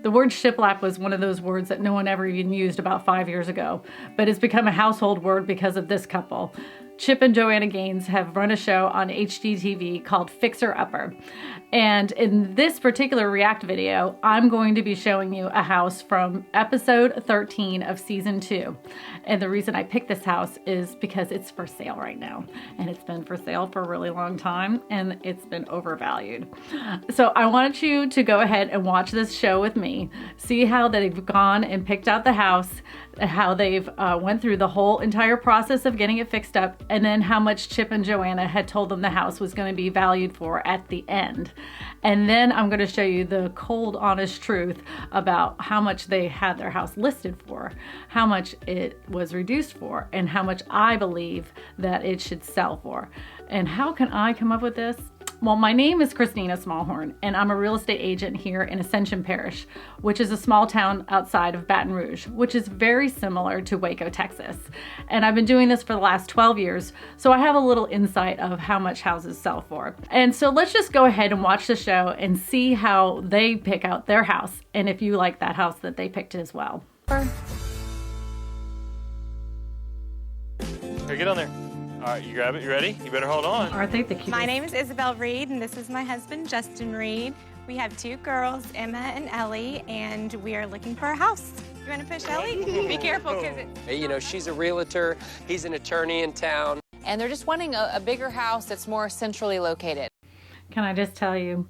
The word shiplap was one of those words that no one ever even used about 5 years ago, but it's become a household word because of this couple. Chip and Joanna Gaines have run a show on HGTV called FIXER Upper. And in this particular React video, I'm going to be showing you a house from episode 13 of season 2. And the reason I picked this house is because it's for sale right now. And it's been for sale for a really long time and it's been overvalued. So I want you to go ahead and watch this show with me, see how they've gone and picked out the house, how they've went through the whole entire process of getting it fixed up, and then how much Chip and Joanna had told them the house was going to be valued for at the end. And then I'm going to show you the cold, honest truth about how much they had their house listed for, how much it was reduced for, and how much I believe that it should sell for. And how can I come up with this? Well, my name is Kristina Smallhorn, and I'm a real estate agent here in Ascension Parish, which is a small town outside of Baton Rouge, which is very similar to Waco, Texas. And I've been doing this for the last 12 years, so I have a little insight of how much houses sell for. And so let's just go ahead and watch the show and see how they pick out their house, and if you like that house that they picked as well. Here, get on there. All right, you grab it. You ready? You better hold on. Aren't they the cutest? My name is Isabel Reed, and this is my husband, Justin Reed. We have 2 girls, Emma and Ellie, and we are looking for a house. You want to push Ellie? Be careful, because You know, she's a realtor. He's an attorney in town. And they're just wanting a bigger house that's more centrally located. Can I just tell you,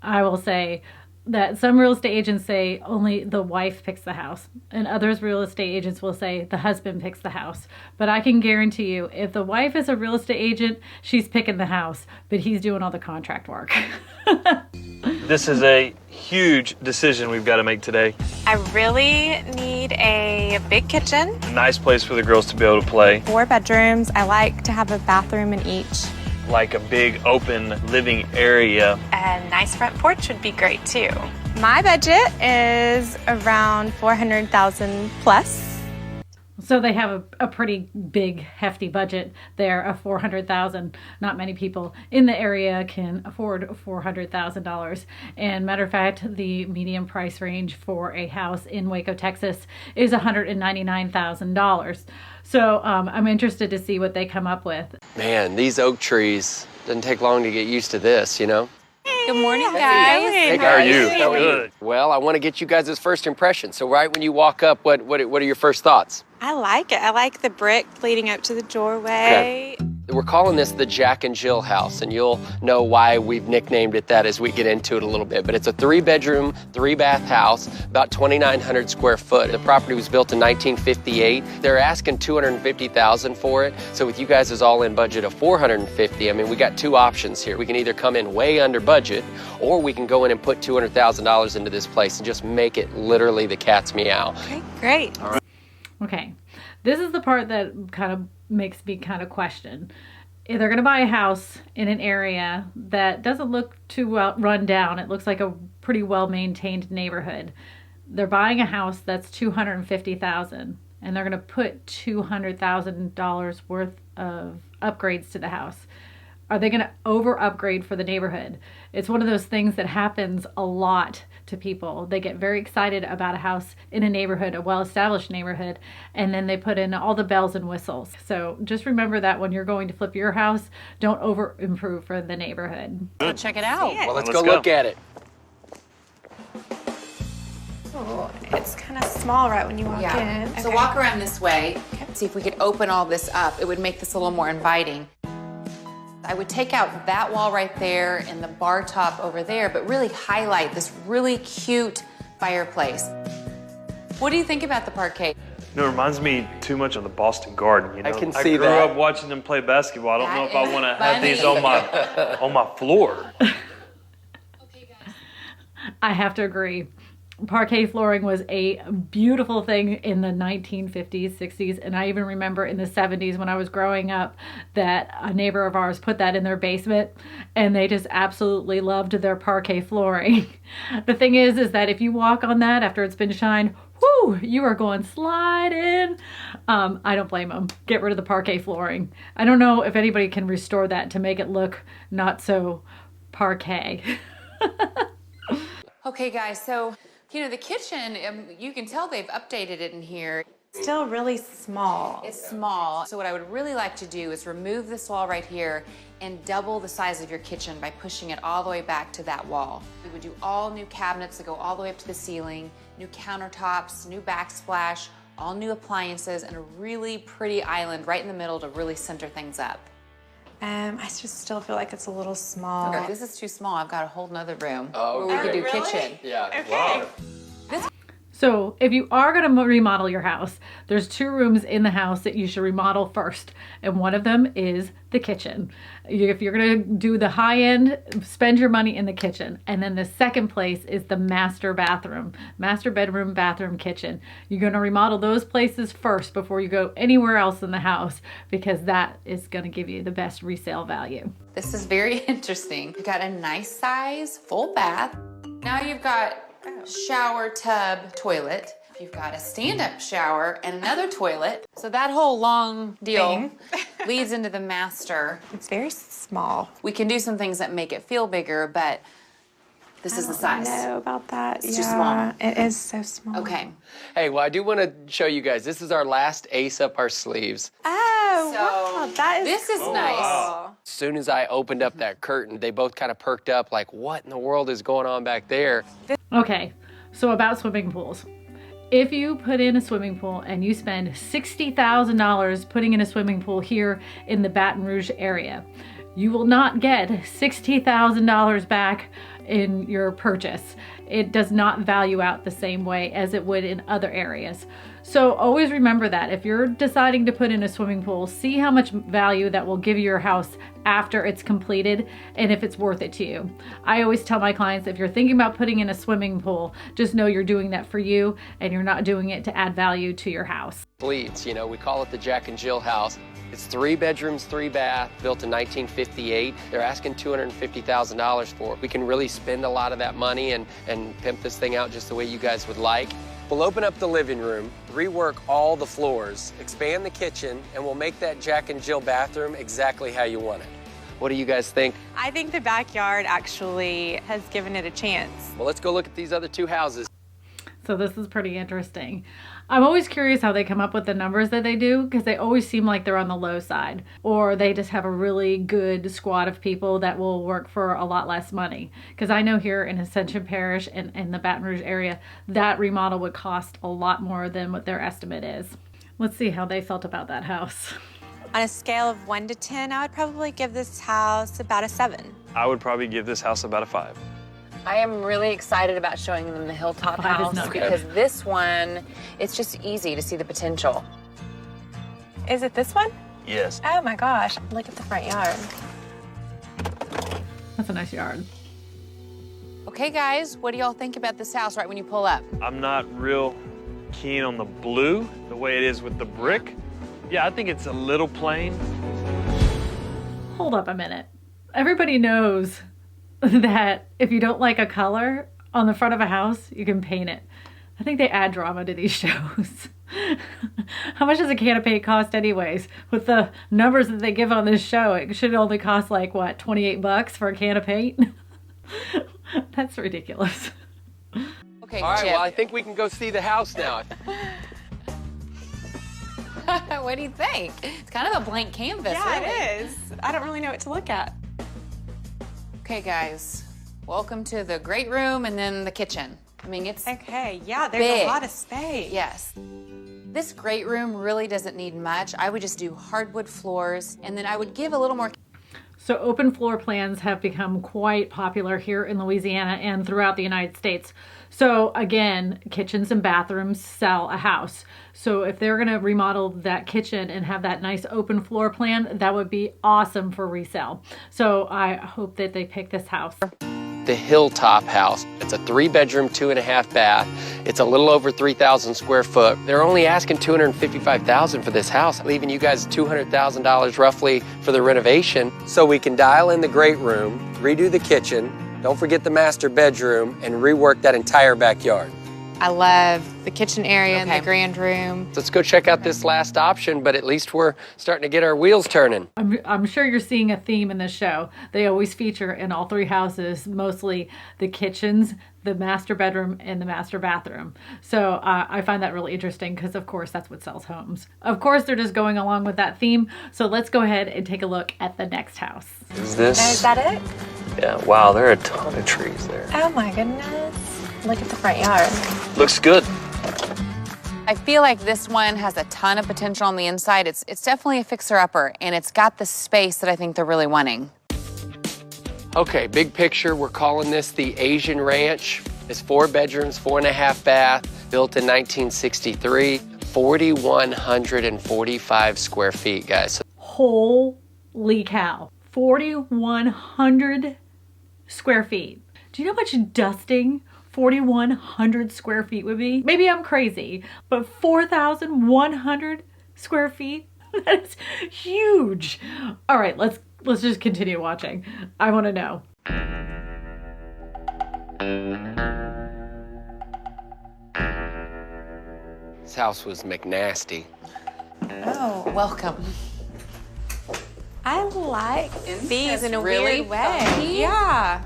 I will say that some real estate agents say only the wife picks the house, and others real estate agents will say the husband picks the house. But I can guarantee you, if the wife is a real estate agent, she's picking the house, but he's doing all the contract work. This is a huge decision we've got to make today. I really need a big kitchen, A nice place for the girls to be able to play. 4 bedrooms. I like to have a bathroom in each. Like a big open living area. A nice front porch would be great too. My budget is around $400,000 plus. So they have a pretty big, hefty budget there of $400,000. Not many people in the area can afford $400,000. And matter of fact, the median price range for a house in Waco, Texas is $199,000. So I'm interested to see what they come up with. Man, these oak trees, doesn't take long to get used to this, you know? Good morning, guys. Hey, How are guys. you? How are you? Good. Well, I want to get you guys' first impression. So right when you walk up, what are your first thoughts? I like it. I like the brick leading up to the doorway. Okay. We're calling this the Jack and Jill house, and you'll know why we've nicknamed it that as we get into it a little bit. But it's a 3-bedroom, 3-bath house, about 2,900 square foot. The property was built in 1958. They're asking $250,000 for it. So with you guys' all-in budget of $450,000, I mean, we got 2 options here. We can either come in way under budget, or we can go in and put $200,000 into this place and just make it literally the cat's meow. Okay, great. All right. Okay, this is the part that kind of makes me kind of question. If they're going to buy a house in an area that doesn't look too well run down, it looks like a pretty well-maintained neighborhood. They're buying a house that's $250,000, and they're going to put $200,000 worth of upgrades to the house. Are they going to over-upgrade for the neighborhood? It's one of those things that happens a lot to people. They get very excited about a house in a neighborhood, a well-established neighborhood, and then they put in all the bells and whistles. So just remember that when you're going to flip your house, don't over-improve for the neighborhood. Let's check it out. Well, let's Let's go go. look at it. Oh, it's kind of small right when you walk in. So walk around this way. See if we could open all this up. It would make this a little more inviting. I would take out that wall right there and the bar top over there, but really highlight this really cute fireplace. What do you think about the parquet? You know, it reminds me too much of the Boston Garden. You know, I can see grew that. up watching them play basketball. I don't know if I That want to is have these funny. on my floor. I have to agree. Parquet flooring was a beautiful thing in the 1950s, 60s, and I even remember in the 70s when I was growing up that a neighbor of ours put that in their basement, and they just absolutely loved their parquet flooring. The thing is that if you walk on that after it's been shined, whoo, you are going sliding. I don't blame them. Get rid of the parquet flooring. I don't know if anybody can restore that to make it look not so parquet. Okay, guys, so You know, the kitchen, you can tell they've updated it in here. Still really small. It's small. So what I would really like to do is remove this wall right here and double the size of your kitchen by pushing it all the way back to that wall. We would do all new cabinets that go all the way up to the ceiling, new countertops, new backsplash, all new appliances, and a really pretty island right in the middle to really center things up. I just still feel like it's a little small. Okay, this is too small. I've got a whole nother room Oh, where we could do really? kitchen. Yeah. Okay. Wow. So if you are going to remodel your house, there's 2 rooms in the house that you should remodel first. And one of them is the kitchen. If you're going to do the high end, spend your money in the kitchen. And then the second place is the master bathroom, master bedroom, bathroom, kitchen. You're going to remodel those places first before you go anywhere else in the house, because that is going to give you the best resale value. This is very interesting. You've got a nice size, full bath. Now you've got shower, tub, toilet. You've got a stand-up shower and another toilet. So that whole long deal leads into the master. It's very small. We can do some things that make it feel bigger, but this is the size. I don't know about that. It's too small. It is so small. Okay. Hey, well, I do want to show you guys. This is our last ace up our sleeves. Oh, So wow. That is this is nice. cool. As soon as I opened up that curtain, they both kind of perked up like, what in the world is going on back there? Okay, so about swimming pools. If you put in a swimming pool and you spend $60,000 putting in a swimming pool here in the Baton Rouge area, you will not get $60,000 back in your purchase. It does not value out the same way as it would in other areas. So always remember that if you're deciding to put in a swimming pool, see how much value that will give your house after it's completed and if it's worth it to you. I always tell my clients, if you're thinking about putting in a swimming pool, just know you're doing that for you and you're not doing it to add value to your house. Fleets, you know, we call it the Jack and Jill house. It's 3 bedrooms, 3 bath, built in 1958. They're asking $250,000 for it. We can really spend a lot of that money and pimp this thing out just the way you guys would like. We'll open up the living room, rework all the floors, expand the kitchen, and we'll make that Jack and Jill bathroom exactly how you want it. What do you guys think? I think the backyard actually has given it a chance. Well, let's go look at these other 2 houses. So this is pretty interesting. I'm always curious how they come up with the numbers that they do, because they always seem like they're on the low side, or they just have a really good squad of people that will work for a lot less money. Because I know here in Ascension Parish and in the Baton Rouge area, that remodel would cost a lot more than what their estimate is. Let's see how they felt about that house. On a scale of 1 to 10, I would probably give this house about a 7. I would probably give this house about a 5. I am really excited about showing them the Hilltop 5 is house not good. because this one, it's just easy to see the potential. Is it this one? Yes. Oh my gosh, look at the front yard. That's a nice yard. Okay, guys, what do y'all think about this house right when you pull up? I'm not real keen on the blue, the way it is with the brick. Yeah, I think it's a little plain. Hold up a minute. Everybody knows that if you don't like a color on the front of a house, you can paint it. I think they add drama to these shows. How much does a can of paint cost anyways? With the numbers that they give on this show, it should only cost like, what, 28 bucks for a can of paint? That's ridiculous. Okay, All right, Chip, well, I think we can go see the house now. what do you think? It's kind of a blank canvas, really. it is. I don't really know what to look at. Okay, guys, welcome to the great room and then the kitchen. I mean, it's Okay, yeah, there's Big. a lot of space. yes. This great room really doesn't need much. I would just do hardwood floors, and then I would give a little more. So open floor plans have become quite popular here in Louisiana and throughout the United States. So again, kitchens and bathrooms sell a house. So if they're gonna remodel that kitchen and have that nice open floor plan, that would be awesome for resale. So I hope that they pick this house. The Hilltop house. It's a 3 bedroom, 2.5 bath. It's a little over 3,000 square foot. They're only asking $255,000 for this house, leaving you guys $200,000 roughly for the renovation. So we can dial in the great room, redo the kitchen, don't forget the master bedroom, and rework that entire backyard. I love the kitchen area and Okay. the grand room. Let's go check out this last option, but at least we're starting to get our wheels turning. I'm sure you're seeing a theme in this show. They always feature in all three houses, mostly the kitchens, the master bedroom, and the master bathroom. So I find that really interesting because, of course, that's what sells homes. Of course, they're just going along with that theme. So let's go ahead and take a look at the next house. Is this? Is that it? Yeah, wow, there are a ton of trees there. Oh my goodness. Look at the front yard. Looks good. I feel like this one has a ton of potential on the inside. It's definitely a fixer-upper, and it's got the space that I think they're really wanting. Okay, big picture, we're calling this the Asian Ranch. It's 4 bedrooms, 4.5 bath, built in 1963, 4,145 square feet, guys. Holy cow. 4,100 square feet. Do you know how much dusting 4,100 square feet would be? Maybe I'm crazy, but 4,100 square feet? That is huge. All right, let's just continue watching. I want to know. This house was McNasty. Oh, welcome. I like these in a really weird way. funky. Yeah.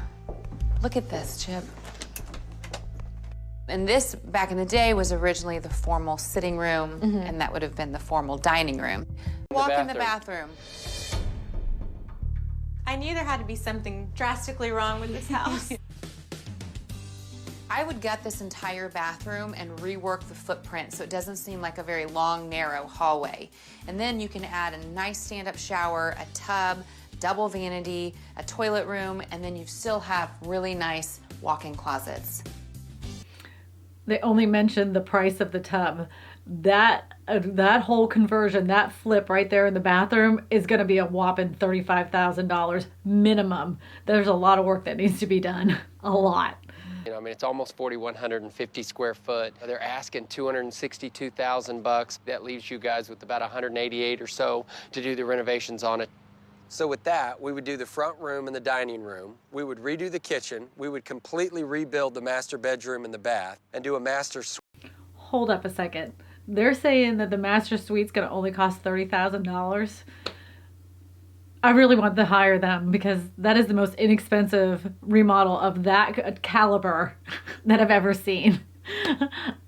Look at this, Chip. And this, back in the day, was originally the formal sitting room, and that would have been the formal dining room. Walk in the bathroom. I knew there had to be something drastically wrong with this house. I would gut this entire bathroom and rework the footprint so it doesn't seem like a very long, narrow hallway. And then you can add a nice stand-up shower, a tub, double vanity, a toilet room, and then you still have really nice walk-in closets. They only mentioned the price of the tub. That whole conversion, that flip right there in the bathroom is going to be a whopping $35,000 minimum. There's a lot of work that needs to be done. A lot. You know, I mean, it's almost 4,150 square foot. They're asking $262,000. That leaves you guys with about 188 or so to do the renovations on it. So with that, we would do the front room and the dining room. We would redo the kitchen. We would completely rebuild the master bedroom and the bath and do a master suite. Hold up a second. They're saying that the master suite's going to only cost $30,000. I really want to hire them because that is the most inexpensive remodel of that caliber that I've ever seen.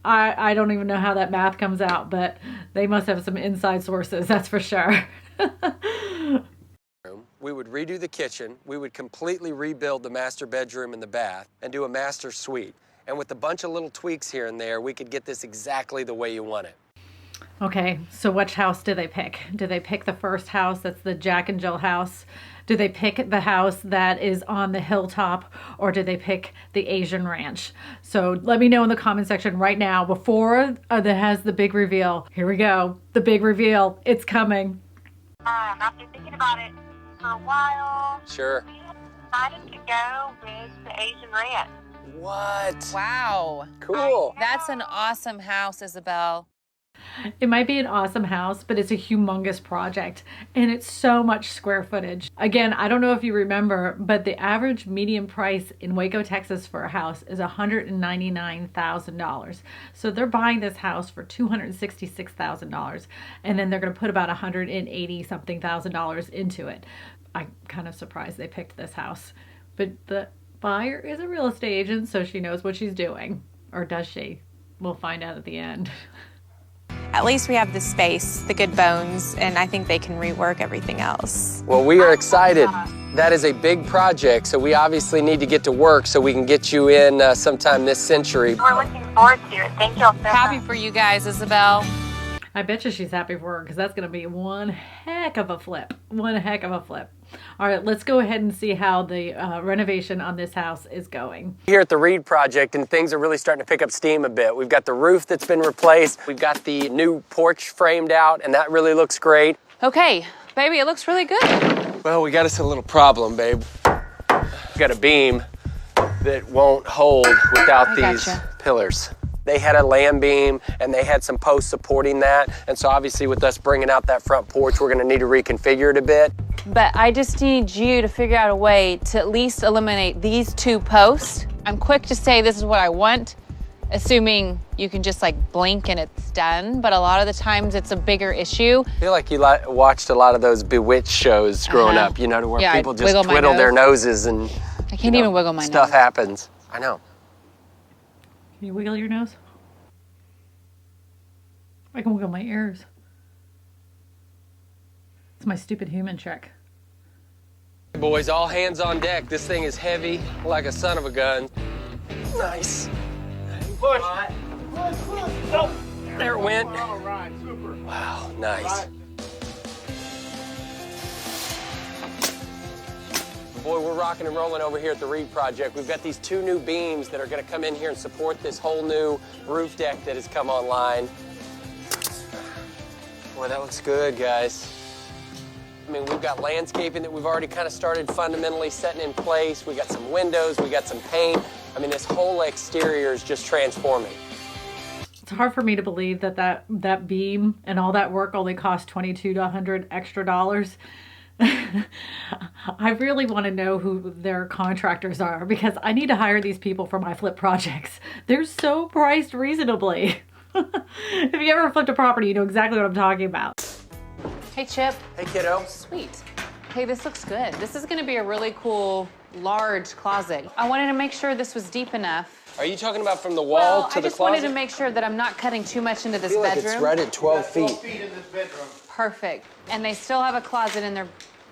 I don't even know how that math comes out, but they must have some inside sources, that's for sure. We would redo the kitchen. We would completely rebuild the master bedroom and the bath and do a master suite. And with a bunch of little tweaks here and there, we could get this exactly the way you want it. Okay, so which house do they pick? Do they pick the first house that's the Jack and Jill house? Do they pick the house that is on the Hilltop, or do they pick the Asian Ranch? So let me know in the comment section right now before that has the big reveal. Here we go, the big reveal. It's coming. I've been thinking about it for a while. Sure. I decided to go with the Asian Ranch. What? Wow. Cool. That's an awesome house, Isabel. It might be an awesome house, but it's a humongous project and it's so much square footage. Again, I don't know if you remember, but the average median price in Waco, Texas for a house is $199,000. So they're buying this house for $266,000 and then they're going to put about $180 something thousand into it. I'm kind of surprised they picked this house, but the buyer is a real estate agent, so she knows what she's doing. Or does she? We'll find out at the end. At least we have the space, the good bones, and I think they can rework everything else. Well, we are excited. That is a big project, so we obviously need to get to work so we can get you in sometime this century. We're looking forward to it. Thank you all so Happy much. for you guys, Isabel. I bet you she's happy for her because that's going to be one heck of a flip. One heck of a flip. All right, let's go ahead and see how the renovation on this house is going. Here at the Reed project, and things are really starting to pick up steam a bit. We've got the roof that's been replaced. We've got the new porch framed out, and that really looks great. Okay, baby, it looks really good. Well, we got us a little problem, babe. We got a beam that won't hold without these pillars. They had a land beam and they had some posts supporting that. And so obviously with us bringing out that front porch, we're gonna need to reconfigure it a bit. But I just need you to figure out a way to at least eliminate these two posts. I'm quick to say this is what I want, assuming you can just like blink and it's done, but a lot of the times it's a bigger issue. I feel like you watched a lot of those Bewitched shows growing up, you know, to where people just twiddle their noses and I can't even wiggle my nose. Stuff happens. I know. Can you wiggle your nose? I can wiggle my ears. It's my stupid human trick. Boys, all hands on deck. This thing is heavy like a son of a gun. Nice. Push. Oh, there it went. All right, super. Wow, nice. Boy, we're rocking and rolling over here at the Reed project. We've got these 2 new beams that are going to come in here and support this whole new roof deck that has come online. Boy, that looks good, guys. I mean, we've got landscaping that we've already kind of started fundamentally setting in place. We got some windows, we got some paint. I mean, this whole exterior is just transforming. It's hard for me to believe that that beam and all that work only cost $2,200 extra dollars. I really want to know who their contractors are because I need to hire these people for my flip projects. They're so priced reasonably. If you ever flipped a property, you know exactly what I'm talking about. Hey, Chip. Hey, kiddo. Sweet. Hey, this looks good. This is gonna be a really cool, large closet. I wanted to make sure this was deep enough. Are you talking about from the wall to the closet? I just wanted to make sure that I'm not cutting too much into this bedroom. I feel like it's right at 12 feet. 12 feet in this bedroom. Perfect. And they still have a closet in their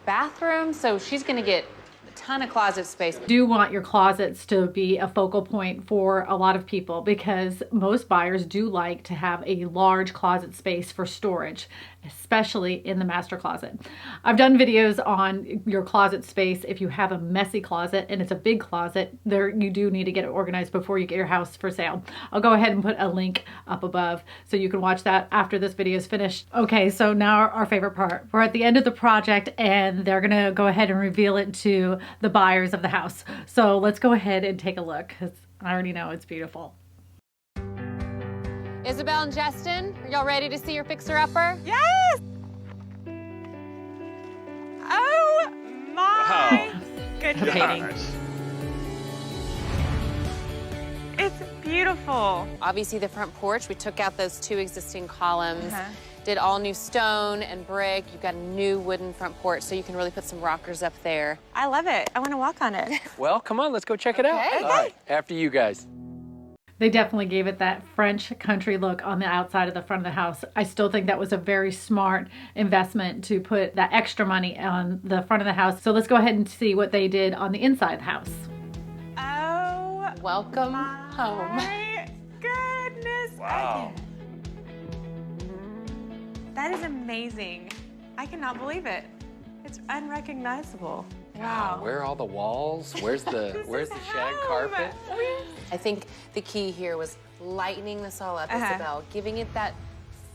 bathroom, so she's gonna get a ton of closet space. Do want your closets to be a focal point for a lot of people because most buyers do like to have a large closet space for storage, especially in the master closet. I've done videos on your closet space. If you have a messy closet and it's a big closet, there you do need to get it organized before you get your house for sale. I'll go ahead and put a link up above so you can watch that after this video is finished. Okay, so now our favorite part. We're at the end of the project and they're gonna go ahead and reveal it to the buyers of the house. So let's go ahead and take a look because I already know it's beautiful. Isabel and Justin, are y'all ready to see your fixer-upper? Yes! Oh my goodness. Painting. It's beautiful. Obviously the front porch, we took out those 2 existing columns, did all new stone and brick. You've got a new wooden front porch, so you can really put some rockers up there. I love it. I want to walk on it. Well, come on, let's go check it out. Okay. All right, after you guys. They definitely gave it that French country look on the outside of the front of the house. I still think that was a very smart investment to put that extra money on the front of the house. So let's go ahead and see what they did on the inside of the house. Oh, Welcome home. my goodness. Wow. That is amazing. I cannot believe it. It's unrecognizable. Wow. Where are all the walls? Where's the shag carpet? I think the key here was lightening this all up, Isabel, giving it that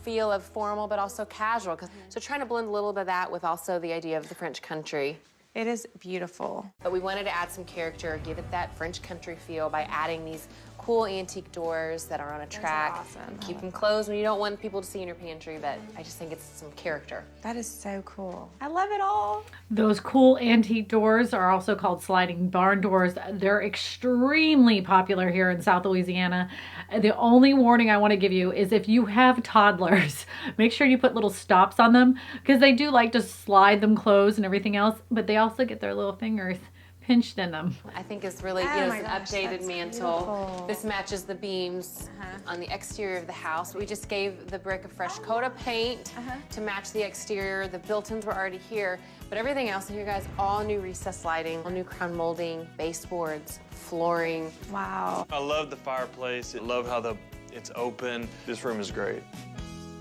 feel of formal but also casual. So trying to blend a little bit of that with also the idea of the French country. It is beautiful. But we wanted to add some character, give it that French country feel by adding these cool antique doors that are on a track. awesome. Keep them closed when you don't want people to see in your pantry, but I just think it's some character. That is so cool. I love it all. Those cool antique doors are also called sliding barn doors. They're extremely popular here in South Louisiana. The only warning I want to give you is if you have toddlers, make sure you put little stops on them because they do like to slide them closed and everything else, but they also get their little fingers pinched in them. I think it's really, Oh you know, my it's an gosh, updated that's mantle. beautiful. This matches the beams on the exterior of the house. We just gave the brick a fresh coat of paint to match the exterior. The built-ins were already here, but everything else in here, guys, all new recessed lighting, all new crown molding, baseboards, flooring. Wow. I love the fireplace. I love how it's open. This room is great.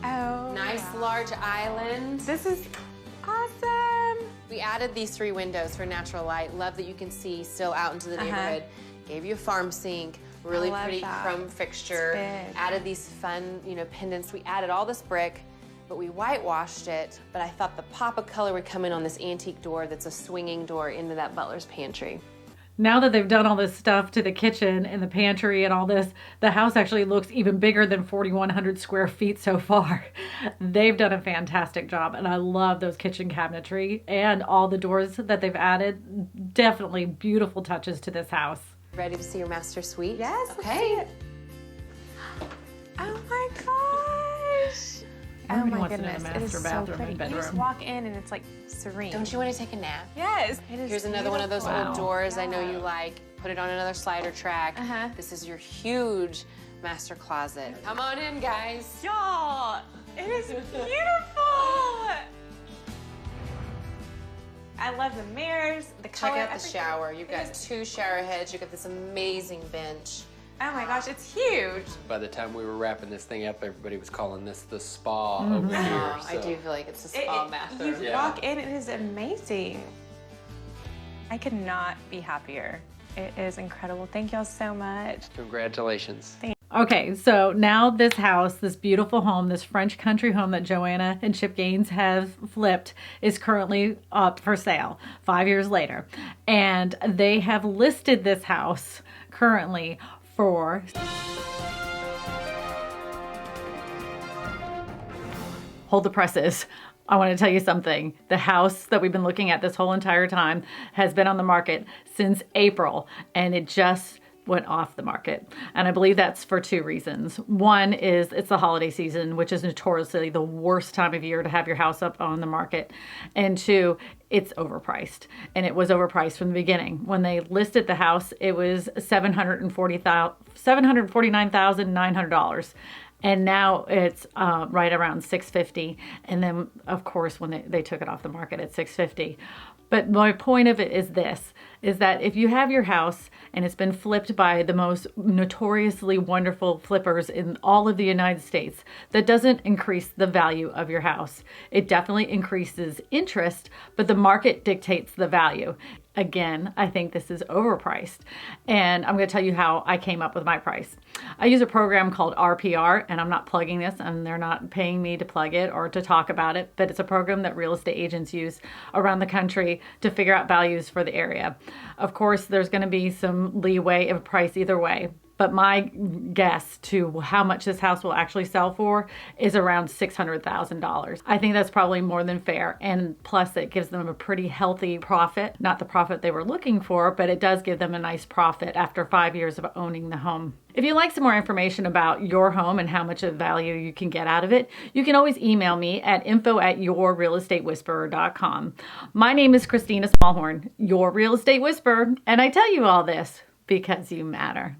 Oh. Nice large island. This is awesome. We added these 3 windows for natural light. Love that you can see still out into the neighborhood. Gave you a farm sink, really love pretty that. chrome fixture. It's big. Added these fun, you know, pendants. We added all this brick, but we whitewashed it. But I thought the pop of color would come in on this antique door that's a swinging door into that butler's pantry. Now that they've done all this stuff to the kitchen and the pantry and all this, the house actually looks even bigger than 4,100 square feet so far. They've done a fantastic job, and I love those kitchen cabinetry and all the doors that they've added. Definitely beautiful touches to this house. Ready to see your master suite? Yes, let's Okay. see it. Nobody my wants goodness, another it is master so bathroom pretty. and You just bedroom. walk in and it's like serene. Don't you want to take a nap? Yes, it is. Here's another one of those beautiful. old doors I know you like. Put it on another slider track. This is your huge master closet. Come on in, guys. Y'all, it is beautiful. I love the mirrors, the color. Check out the everything. shower. You've got 2 shower heads. You've got this amazing bench. Oh my gosh, it's huge. By the time we were wrapping this thing up, everybody was calling this the spa over here. I do feel like it's a It- spa it- bathroom. You walk in, it is amazing. I could not be happier. It is incredible. Thank y'all so much. Congratulations. Okay, so now this house, this beautiful home, this French country home that Joanna and Chip Gaines have flipped is currently up for sale 5 years later. And they have listed this house currently for hold the presses. I want to tell you something. The house that we've been looking at this whole entire time has been on the market since April, and it just went off the market. And I believe that's for 2 reasons. One is it's the holiday season, which is notoriously the worst time of year to have your house up on the market. And 2, it's overpriced. And it was overpriced from the beginning. When they listed the house, it was $749,900. And now it's right around $650,000. And then, of course, when they took it off the market at $650,000. But my point of it is this, is that if you have your house and it's been flipped by the most notoriously wonderful flippers in all of the United States, that doesn't increase the value of your house. It definitely increases interest, but the market dictates the value. Again, I think this is overpriced. And I'm going to tell you how I came up with my price. I use a program called RPR, and I'm not plugging this, and they're not paying me to plug it or to talk about it, but it's a program that real estate agents use around the country to figure out values for the area. Of course, there's going to be some leeway of price either way. But my guess to how much this house will actually sell for is around $600,000. I think that's probably more than fair. And plus it gives them a pretty healthy profit. Not the profit they were looking for, but it does give them a nice profit after 5 years of owning the home. If you'd like some more information about your home and how much of value you can get out of it, you can always email me at info@yourrealestatewhisperer.com. My name is Kristina Smallhorn, your real estate whisperer, and I tell you all this because you matter.